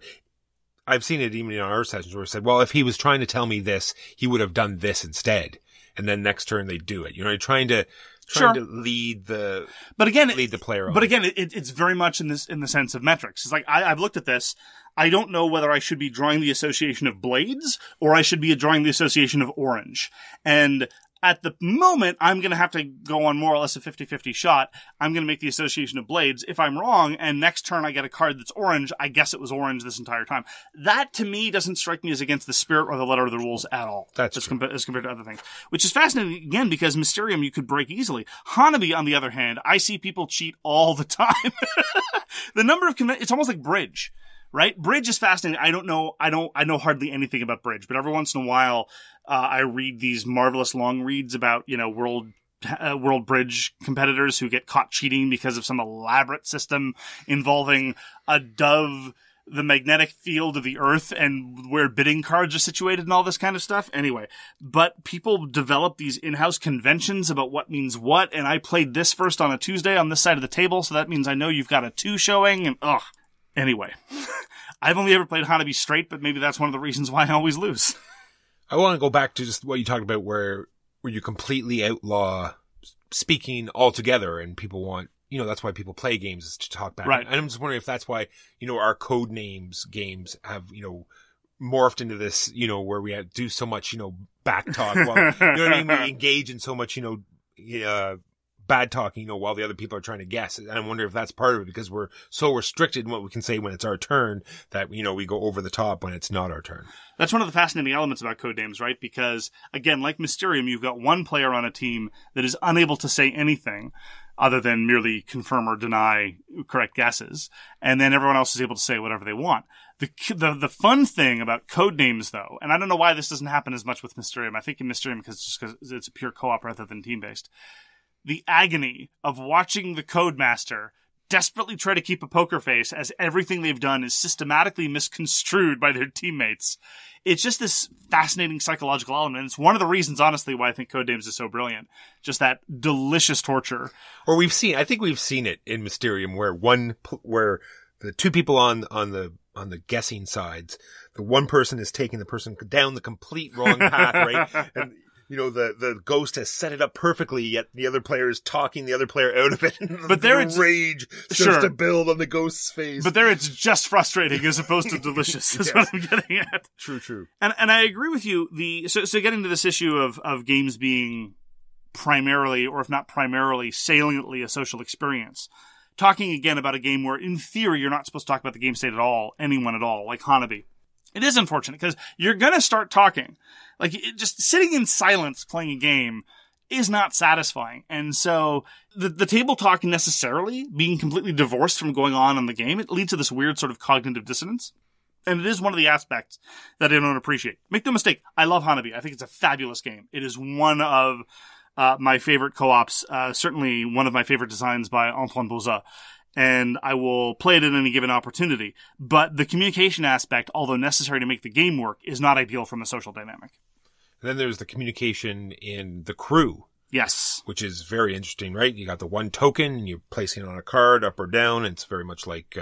I've seen it even in our sessions where it said, well, if he was trying to tell me this, he would have done this instead. And then next turn they do it. You're trying to lead the player on. But again, it's very much in the sense of metrics. It's like, I've looked at this. I don't know whether I should be drawing the association of blades or I should be drawing the association of orange. And at the moment, I'm going to have to go on more or less a 50-50 shot. I'm going to make the association of blades. If I'm wrong, and next turn I get a card that's orange, I guess it was orange this entire time. That, to me, doesn't strike me as against the spirit or the letter of the rules at all. That's as compared to other things. Which is fascinating, again, because Mysterium you could break easily. Hanabi, on the other hand, I see people cheat all the time. The number of it's almost like bridge. Right? Bridge is fascinating. I know hardly anything about bridge, but every once in a while, I read these marvelous long reads about, world bridge competitors who get caught cheating because of some elaborate system involving the magnetic field of the earth and where bidding cards are situated and all this kind of stuff. Anyway, but people develop these in-house conventions about what means what, and I played this first on a Tuesday on this side of the table, so that means I know you've got a 2 showing, and Anyway, I've only ever played Hanabi straight, but maybe that's one of the reasons why I always lose. I want to go back to just what you talked about where you completely outlaw speaking altogether and people want, that's why people play games is to talk back. Right. And I'm just wondering if that's why, our code names games have, morphed into this, where we do so much, back talk. While, we engage in so much, bad talking, while the other people are trying to guess. And I wonder if that's part of it because we're so restricted in what we can say when it's our turn that, we go over the top when it's not our turn. That's one of the fascinating elements about code names, right? Because, again, like Mysterium, you've got one player on a team that is unable to say anything other than merely confirm or deny correct guesses. And then everyone else is able to say whatever they want. The fun thing about code names, though, and I don't know why this doesn't happen as much with Mysterium. I think in Mysterium because it's a pure co-op rather than team-based. The agony of watching the Codemaster desperately try to keep a poker face as everything they've done is systematically misconstrued by their teammates. It's just this fascinating psychological element. It's one of the reasons, honestly, why I think Codenames is so brilliant. Just that delicious torture. Or I think we've seen it in Mysterium where the two people on the guessing sides, the one person is taking the person down the complete wrong path, right? And the ghost has set it up perfectly, yet the other player is talking the other player out of it. But there it's rage starts to build on the ghost's face. But there it's just frustrating as opposed to delicious. That's what I'm getting at. True. And I agree with you. So getting to this issue of games being primarily, or if not primarily, saliently a social experience. Talking again about a game where, in theory, you're not supposed to talk about the game state at all, anyone at all, like Hanabi. It is unfortunate because you're going to start talking. Like, just sitting in silence playing a game is not satisfying. And so the table talk necessarily being completely divorced from going on in the game, it leads to this weird sort of cognitive dissonance. And it is one of the aspects that I don't appreciate. Make no mistake, I love Hanabi. I think it's a fabulous game. It is one of my favorite co-ops, certainly one of my favorite designs by Antoine Bauza. And I will play it at any given opportunity. But the communication aspect, although necessary to make the game work, is not ideal from a social dynamic. And then there's the communication in the crew. Yes. Which is very interesting, right? You got the one token, and you're placing it on a card, up or down. It's very much like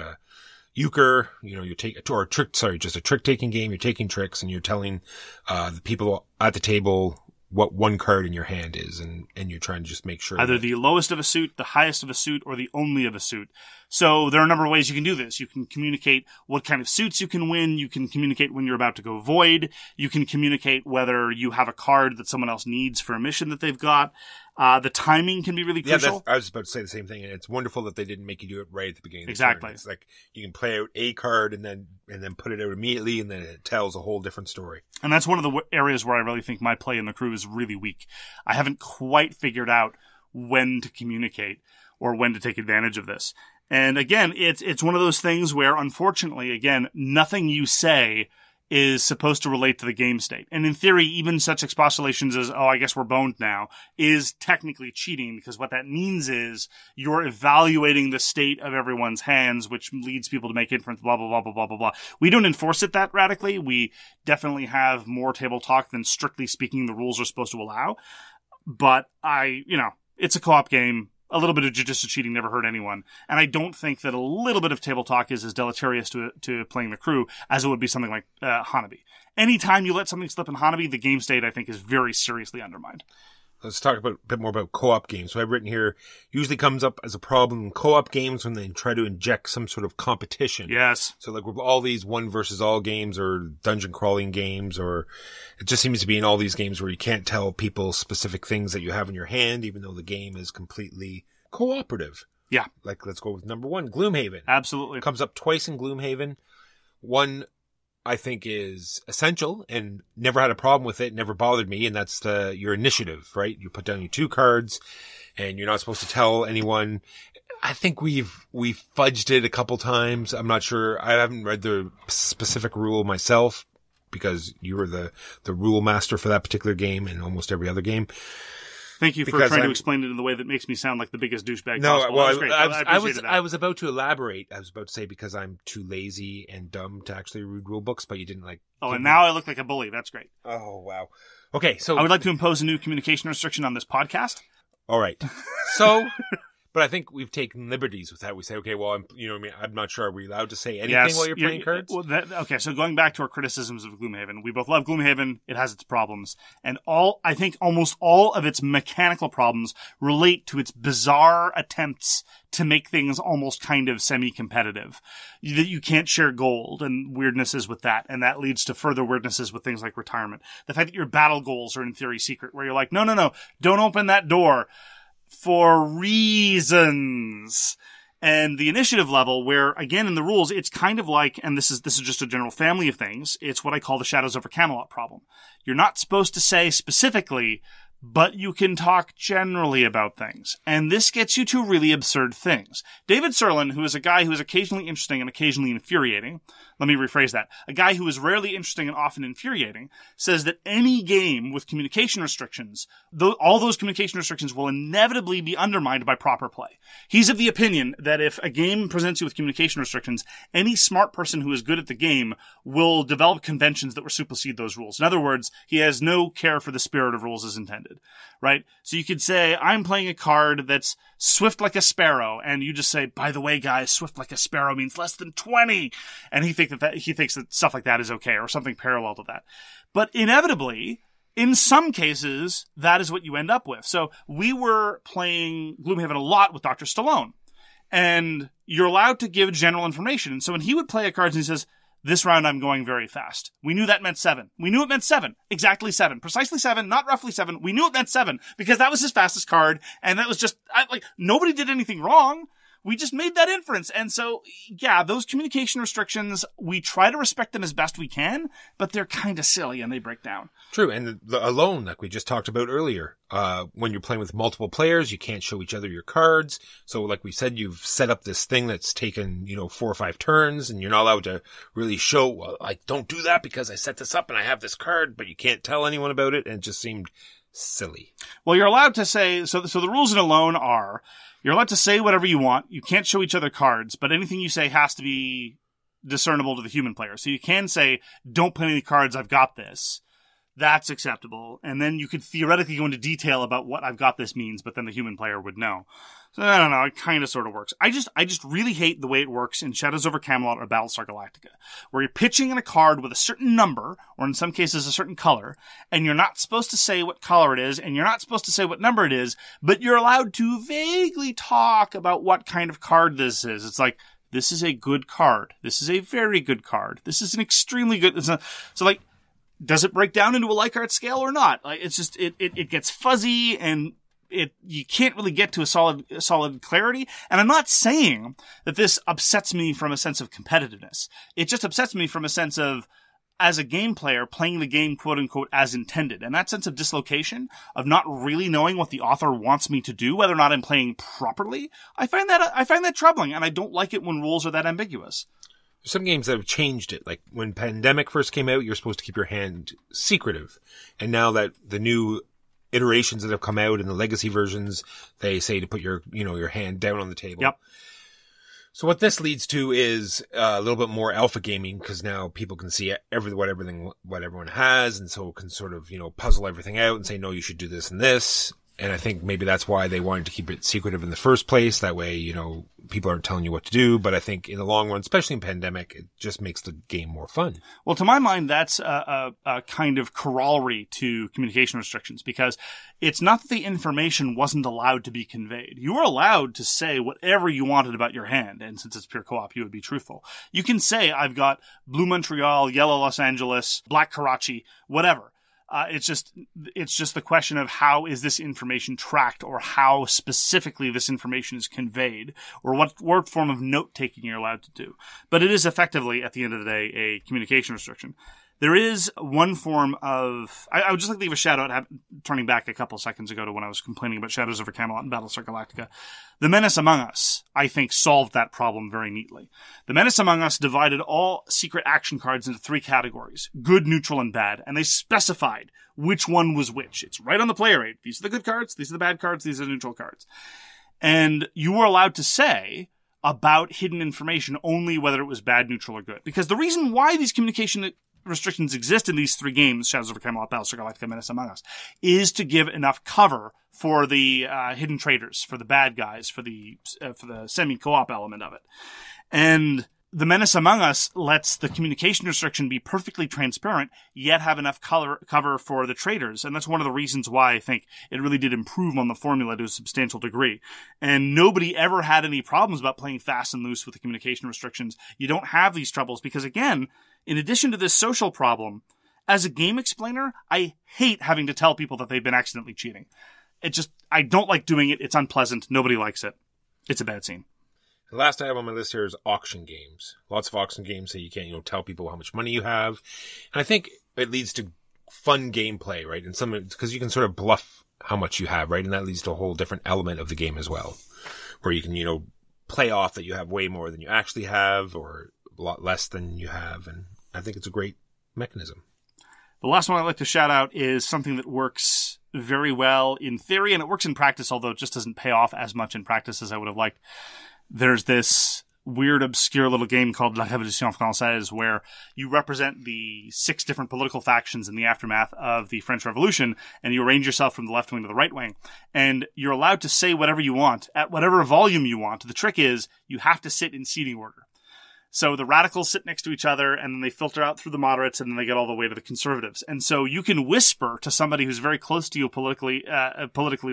euchre. Just a trick-taking game. You're taking tricks, and you're telling the people at the table what one card in your hand is, and you're trying to just make sure. Either the lowest of a suit, the highest of a suit, or the only of a suit. So there are a number of ways you can do this. You can communicate what kind of suits you can win. You can communicate when you're about to go void. You can communicate whether you have a card that someone else needs for a mission that they've got. The timing can be really crucial. I was about to say the same thing, and it's wonderful that they didn't make you do it right at the beginning of the Exactly. turn. It's like you can play out a card and then put it out immediately, and then it tells a whole different story. And that's one of the areas where I really think my play in the crew is really weak. I haven't quite figured out when to communicate or when to take advantage of this. And again, it's one of those things where, unfortunately, again, nothing you say is supposed to relate to the game state. And in theory, even such expostulations as, I guess we're boned now, is technically cheating, because what that means is you're evaluating the state of everyone's hands, which leads people to make inference, blah, blah, blah, blah, blah, blah, blah. We don't enforce it that radically. We definitely have more table talk than, strictly speaking, the rules are supposed to allow. But it's a co-op game. A little bit of judicial cheating never hurt anyone. And I don't think that a little bit of table talk is as deleterious to playing the crew as it would be something like Hanabi. Anytime you let something slip in Hanabi, the game state, I think, is very seriously undermined. Let's talk a bit more about co-op games. So I've written here, usually comes up as a problem in co-op games when they try to inject some sort of competition. Yes. So like with all these one versus all games or dungeon crawling games, or it just seems to be in all these games where you can't tell people specific things that you have in your hand, even though the game is completely cooperative. Yeah. Like, let's go with number one, Gloomhaven. Absolutely. Comes up twice in Gloomhaven. One, I think, is essential and never had a problem with it, never bothered me, and that's your initiative, right? You put down your 2 cards and you're not supposed to tell anyone. I think we've fudged it a couple times. I'm not sure. I haven't read the specific rule myself because you were the rule master for that particular game and almost every other game. Thank you for trying to explain it in the way that makes me sound like the biggest douchebag possible. Well, That was great. I was about to elaborate. I was about to say because I'm too lazy and dumb to actually read rule books, but you didn't like. Oh, and now I look like a bully. That's great. Oh, wow. Okay, so I would like to impose a new communication restriction on this podcast. All right. So, but I think we've taken liberties with that. We say, okay, well, I'm not sure. Are we allowed to say anything while you're playing cards? Well, okay, so going back to our criticisms of Gloomhaven, we both love Gloomhaven. It has its problems. And I think almost all of its mechanical problems relate to its bizarre attempts to make things almost kind of semi-competitive. That you can't share gold and weirdnesses with that. And that leads to further weirdnesses with things like retirement. The fact that your battle goals are in theory secret, where you're like, no, don't open that door. For reasons. And the initiative level, where again in the rules, it's kind of like, and this is just a general family of things, it's what I call the Shadows over Camelot problem. You're not supposed to say specifically, but you can talk generally about things. And this gets you to really absurd things. David Serlin, who is a guy who is occasionally interesting and occasionally infuriating, let me rephrase that, a guy who is rarely interesting and often infuriating, says that any game with communication restrictions, all those communication restrictions will inevitably be undermined by proper play. He's of the opinion that if a game presents you with communication restrictions, any smart person who is good at the game will develop conventions that will supersede those rules. In other words, he has no care for the spirit of rules as intended. Right? So you could say, I'm playing a card that's swift like a sparrow, and you just say, by the way, guys, swift like a sparrow means less than 20. And he thinks that stuff like that is okay, or something parallel to that. But inevitably, in some cases, that is what you end up with. So we were playing Gloomhaven a lot with Dr. Stallone, and you're allowed to give general information. And so when he would play a card and he says, this round I'm going very fast. We knew that meant 7. We knew it meant 7. Exactly 7. Precisely 7, not roughly 7. We knew it meant 7 because that was his fastest card, and that was just, nobody did anything wrong. We just made that inference. And so, yeah, those communication restrictions, we try to respect them as best we can, but they're kind of silly and they break down. True. And the alone, like we just talked about earlier, when you're playing with multiple players, you can't show each other your cards. So like we said, you've set up this thing that's taken, 4 or 5 turns, and you're not allowed to really show, well, I don't do that because I set this up and I have this card, but you can't tell anyone about it. And it just seemed silly. Well, you're allowed to say, so the rules in alone are, you're allowed to say whatever you want. You can't show each other cards, but anything you say has to be discernible to the human player. So you can say, don't play any cards, I've got this. that's acceptable. And then you could theoretically go into detail about what I've got this means, but then the human player would know. So I don't know, it kind of sort of works. I just really hate the way it works in Shadows over Camelot or Battlestar Galactica, where you're pitching in a card with a certain number, or in some cases a certain color, and you're not supposed to say what color it is, and you're not supposed to say what number it is, but you're allowed to vaguely talk about what kind of card this is. It's like, this is a good card. This is a very good card. This is an extremely good... So like, does it break down into a Likert scale or not? Like, it's just, it gets fuzzy, and you can't really get to a solid clarity. And I'm not saying that this upsets me from a sense of competitiveness. It just upsets me from a sense of, as a game player, playing the game quote unquote as intended. And that sense of dislocation, of not really knowing what the author wants me to do, whether or not I'm playing properly, I find that troubling, and I don't like it when rules are that ambiguous. Some games that have changed it. Like when Pandemic first came out, you're supposed to keep your hand secretive. And now that the new iterations that have come out in the legacy versions, they say to put your hand down on the table. Yep. So what this leads to is a little bit more alpha gaming, because now people can see what everyone has, and so can sort of, puzzle everything out and say, no, you should do this and this. And I think maybe that's why they wanted to keep it secretive in the first place. That way, people aren't telling you what to do. But I think in the long run, especially in Pandemic, it just makes the game more fun. Well, to my mind, that's a kind of corollary to communication restrictions, because it's not that the information wasn't allowed to be conveyed. You were allowed to say whatever you wanted about your hand. And since it's pure co-op, you would be truthful. You can say, I've got blue Montreal, yellow Los Angeles, black Karachi, whatever. It's just the question of how is this information tracked, or how specifically this information is conveyed, or what form of note-taking you're allowed to do. But it is effectively, at the end of the day, a communication restriction. There is one form of... I would just like to give a shout-out, turning back a couple seconds ago to when I was complaining about Shadows over Camelot and Battlestar Galactica. The Menace Among Us, I think, solved that problem very neatly. The Menace Among Us divided all secret action cards into 3 categories: good, neutral, and bad, and they specified which one was which. It's right on the player aid. These are the good cards, these are the bad cards, these are the neutral cards. And you were allowed to say about hidden information only whether it was bad, neutral, or good. Because the reason why these communication restrictions exist in these 3 games, Shadows over Camelot, Battlestar Galactica, Menace Among Us, is to give enough cover for the hidden traitors, for the bad guys, for the semi-co-op element of it. And the Menace Among Us lets the communication restriction be perfectly transparent, yet have enough cover for the traitors. And that's one of the reasons why I think it really did improve on the formula to a substantial degree. And nobody ever had any problems about playing fast and loose with the communication restrictions. You don't have these troubles because, again, in addition to this social problem, as a game explainer, I hate having to tell people that they've been accidentally cheating. I don't like doing it. It's unpleasant. Nobody likes it. It's a bad scene. The last I have on my list here is auction games. Lots of auction games so you can't, tell people how much money you have. And I think it leads to fun gameplay, right? And because you can sort of bluff how much you have, right? And that leads to a whole different element of the game as well, where you can, play off that you have way more than you actually have, or a lot less than you have. And I think it's a great mechanism. The last one I'd like to shout out is something that works very well in theory, and it works in practice, although it just doesn't pay off as much in practice as I would have liked. There's this weird, obscure little game called La Révolution Française, where you represent the 6 different political factions in the aftermath of the French Revolution, and you arrange yourself from the left wing to the right wing. And you're allowed to say whatever you want, at whatever volume you want. The trick is, you have to sit in seating order. So the radicals sit next to each other, and then they filter out through the moderates, and then they get all the way to the conservatives. And so you can whisper to somebody who's very close to you politically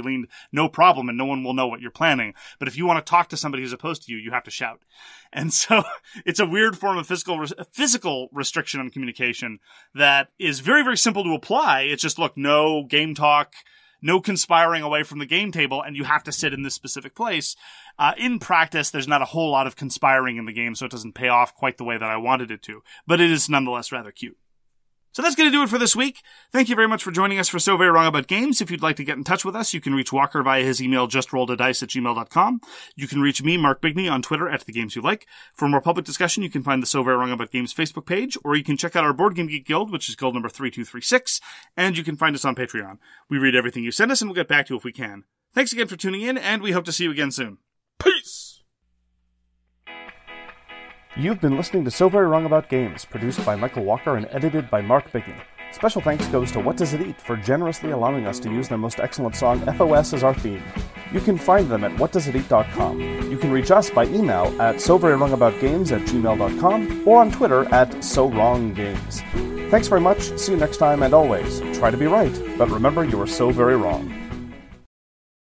leaned, no problem, and no one will know what you're planning. But if you want to talk to somebody who's opposed to you, you have to shout. And so it's a weird form of physical restriction on communication that is very, very simple to apply. It's just, look, no game talk, no conspiring away from the game table, and you have to sit in this specific place. In practice, there's not a whole lot of conspiring in the game, so it doesn't pay off quite the way that I wanted it to. But it is nonetheless rather cute. So that's going to do it for this week. Thank you very much for joining us for So Very Wrong About Games. If you'd like to get in touch with us, you can reach Walker via his email, justrolledadice@gmail.com. You can reach me, Mark Bigney, on Twitter @TheGamesYouLike. For more public discussion, you can find the So Very Wrong About Games Facebook page, or you can check out our Board Game Geek Guild, which is guild number 3236, and you can find us on Patreon. We read everything you send us, and we'll get back to you if we can. Thanks again for tuning in, and we hope to see you again soon. Peace! You've been listening to So Very Wrong About Games, produced by Michael Walker and edited by Mark Bigney. Special thanks goes to What Does It Eat for generously allowing us to use their most excellent song, FOS, as our theme. You can find them at whatdoesiteat.com. You can reach us by email at soverywrongaboutgames@gmail.com or on Twitter at sowronggames. Thanks very much, see you next time, and always, try to be right, but remember you are so very wrong.